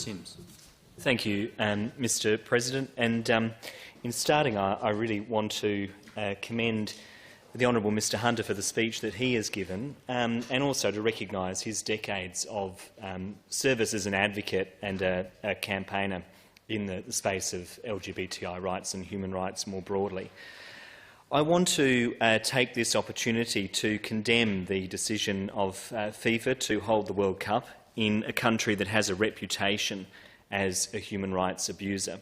Simms. Thank you, Mr President. And in starting, I really want to commend the Honourable Mr Hunter for the speech that he has given, and also to recognise his decades of service as an advocate and a campaigner in the space of LGBTI rights and human rights more broadly. I want to take this opportunity to condemn the decision of FIFA to hold the World Cup in a country that has a reputation as a human rights abuser.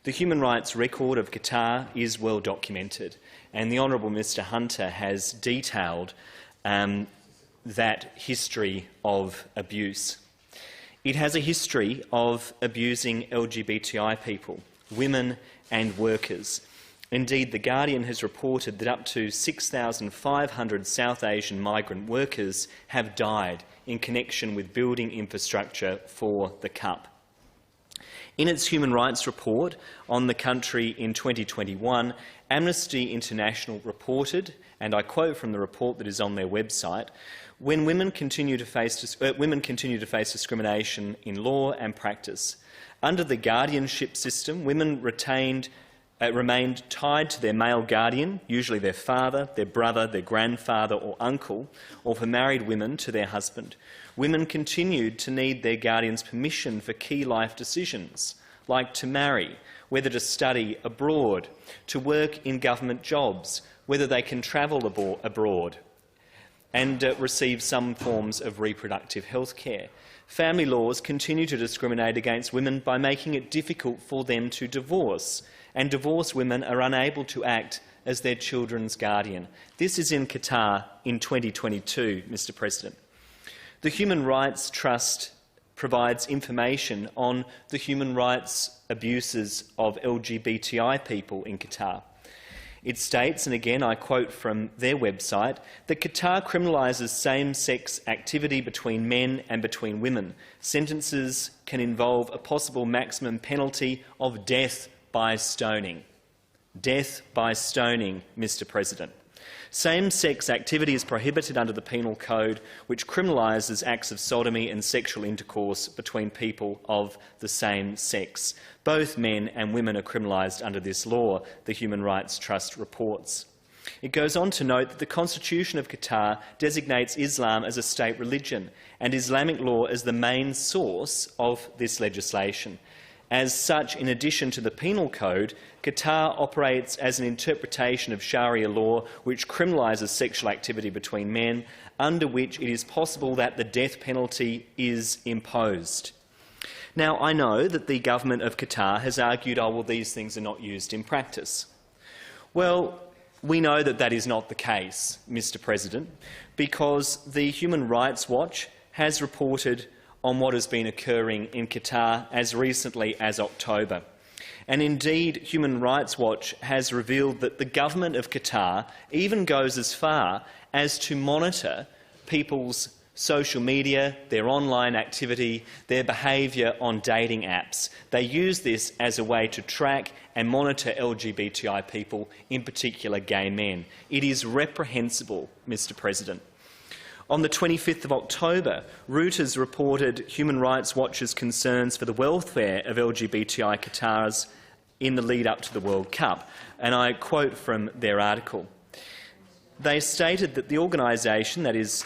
The human rights record of Qatar is well documented, and the Honourable Mr Hunter has detailed that history of abuse. It has a history of abusing LGBTI people, women and workers. Indeed, The Guardian has reported that up to 6,500 South Asian migrant workers have died in connection with building infrastructure for the Cup. In its human rights report on the country in 2021, Amnesty International reported, and I quote from the report that is on their website, when women continue to face discrimination in law and practice. Under the guardianship system, women remained tied to their male guardian, usually their father, their brother, their grandfather or uncle, or for married women to their husband. Women continued to need their guardian's permission for key life decisions, like to marry, whether to study abroad, to work in government jobs, whether they can travel abroad, and receive some forms of reproductive health care. Family laws continue to discriminate against women by making it difficult for them to divorce, and divorced women are unable to act as their children's guardian. This is in Qatar in 2022, Mr President. The Human Rights Trust provides information on the human rights abuses of LGBTI people in Qatar. It states, and again I quote from their website, that Qatar criminalises same-sex activity between men and between women. Sentences can involve a possible maximum penalty of death by stoning. Death by stoning, Mr President. Same-sex activity is prohibited under the Penal Code, which criminalises acts of sodomy and sexual intercourse between people of the same sex. Both men and women are criminalised under this law, the Human Rights Trust reports. It goes on to note that the Constitution of Qatar designates Islam as a state religion and Islamic law as the main source of this legislation. As such, in addition to the Penal Code, Qatar operates as an interpretation of Sharia law which criminalises sexual activity between men, under which it is possible that the death penalty is imposed. Now, I know that the government of Qatar has argued, oh, well, these things are not used in practice. Well, we know that that is not the case, Mr President, because the Human Rights Watch has reported on what has been occurring in Qatar as recently as October. And indeed, Human Rights Watch has revealed that the government of Qatar even goes as far as to monitor people's social media, their online activity, their behaviour on dating apps. They use this as a way to track and monitor LGBTI people, in particular gay men. It is reprehensible, Mr President. On the 25th of October, Reuters reported Human Rights Watch's concerns for the welfare of LGBTI Qatars in the lead-up to the World Cup, and I quote from their article. They stated that the organisation, that is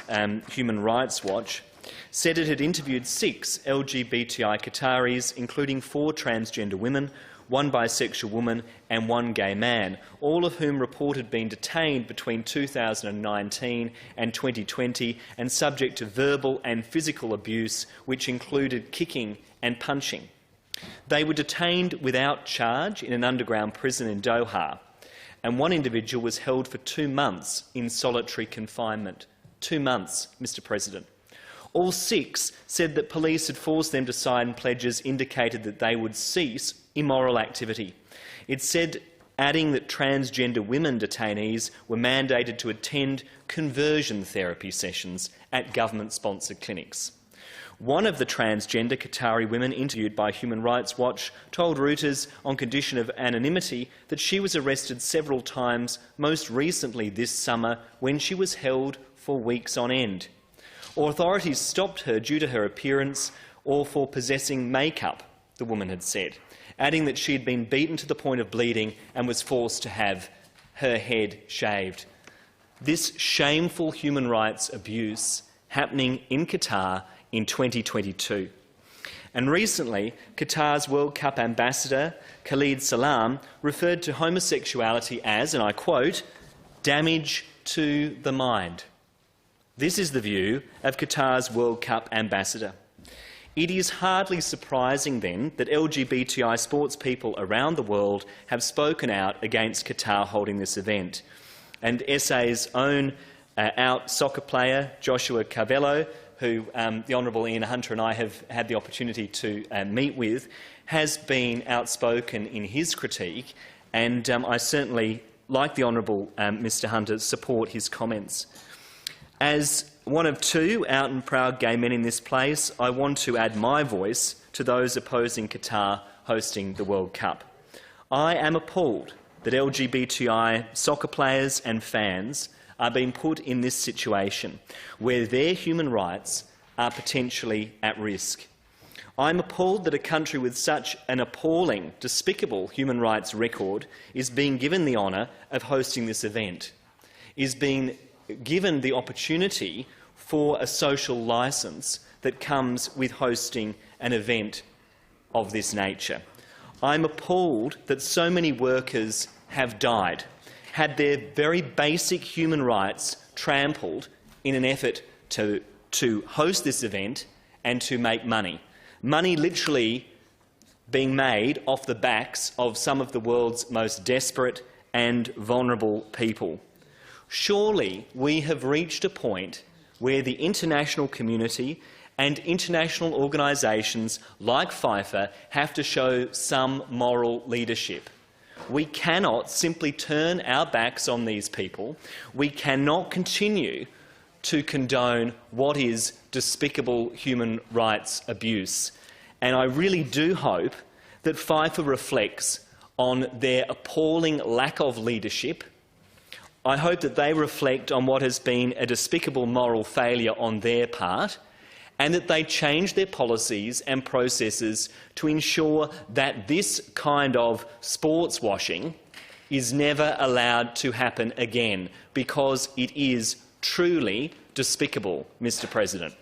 Human Rights Watch, said it had interviewed 6 LGBTI Qataris, including 4 transgender women, 1 bisexual woman and 1 gay man, all of whom reported being detained between 2019 and 2020 and subject to verbal and physical abuse, which included kicking and punching. They were detained without charge in an underground prison in Doha, and one individual was held for 2 months in solitary confinement. 2 months, Mr President. All 6 said that police had forced them to sign pledges indicated that they would cease immoral activity. It said, adding that transgender women detainees were mandated to attend conversion therapy sessions at government-sponsored clinics. One of the transgender Qatari women interviewed by Human Rights Watch told Reuters, on condition of anonymity, that she was arrested several times, most recently this summer, when she was held for weeks on end. Authorities stopped her due to her appearance or for possessing makeup, the woman had said, adding that she had been beaten to the point of bleeding and was forced to have her head shaved. This shameful human rights abuse happening in Qatar in 2022. And recently, Qatar's World Cup ambassador, Khalid Salam, referred to homosexuality as, and I quote, damage to the mind. This is the view of Qatar's World Cup ambassador. It is hardly surprising, then, that LGBTI sports people around the world have spoken out against Qatar holding this event. And SA's own out soccer player, Joshua Carvello, who the Honourable Ian Hunter and I have had the opportunity to meet with, has been outspoken in his critique, and I certainly, like the Honourable Mr Hunter, support his comments. As one of two out and proud gay men in this place, I want to add my voice to those opposing Qatar hosting the World Cup. I am appalled that LGBTI soccer players and fans are being put in this situation where their human rights are potentially at risk. I'm appalled that a country with such an appalling, despicable human rights record is being given the honour of hosting this event, is being given the opportunity for a social licence that comes with hosting an event of this nature. I'm appalled that so many workers have died, had their very basic human rights trampled in an effort to host this event and to make money. Money literally being made off the backs of some of the world's most desperate and vulnerable people. Surely we have reached a point where the international community and international organisations like FIFA have to show some moral leadership. We cannot simply turn our backs on these people. We cannot continue to condone what is despicable human rights abuse. And I really do hope that FIFA reflects on their appalling lack of leadership. I hope that they reflect on what has been a despicable moral failure on their part, and that they change their policies and processes to ensure that this kind of sports washing is never allowed to happen again, because it is truly despicable, Mr. President.